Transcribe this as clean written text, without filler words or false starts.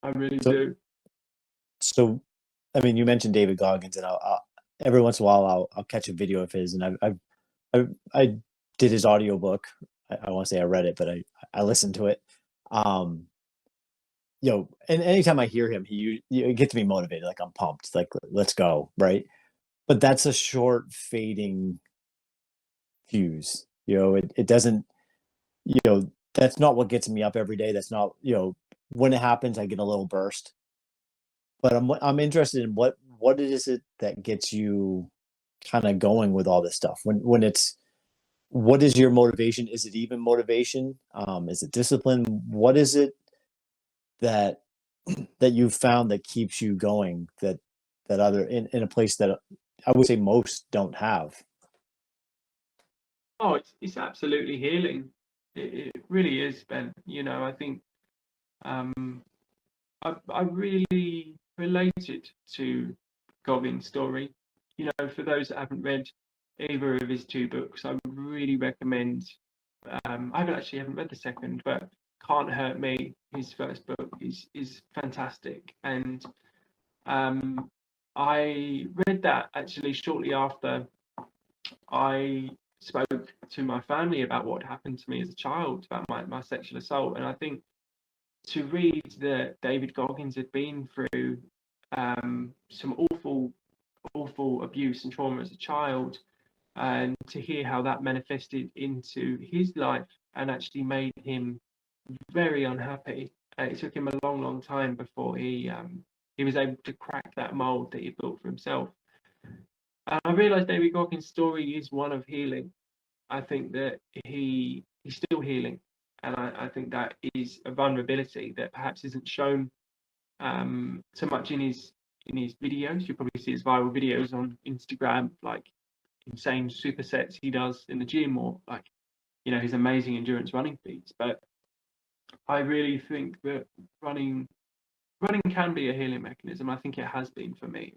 I really So, do. so, I mean, you mentioned David Goggins, and every once in a while I'll catch a video of his, and I did his audiobook. I want to say I read it, but I listened to it. Um, and anytime I hear him, it gets me motivated. Like I'm pumped. Like let's go, right? But that's a short fading fuse. It doesn't. That's not what gets me up every day. That's not. When it happens, I get a little burst. But I'm interested in what is it that gets you kind of going with all this stuff when it's what is your motivation? Is it even motivation? Is it discipline? What is it that that you've found that keeps you going that other in a place that I would say most don't have? Oh, it's absolutely healing. It really is, Ben. I think um, I really related to Goggins' story. For those that haven't read either of his two books, I would really recommend. I haven't read the second, but Can't Hurt Me, his first book, is fantastic, and I read that actually shortly after I spoke to my family about what happened to me as a child, about my sexual assault. And I think to read that David Goggins had been through some awful abuse and trauma as a child, and to hear how that manifested into his life and actually made him very unhappy. It took him a long time before he was able to crack that mold that he built for himself. And I realised David Goggins' story is one of healing. I think that he's still healing, and I think that is a vulnerability that perhaps isn't shown so much in his videos. You probably see his viral videos on Instagram, like insane supersets he does in the gym, or like his amazing endurance running feats. But I really think that running can be a healing mechanism. I think it has been for me.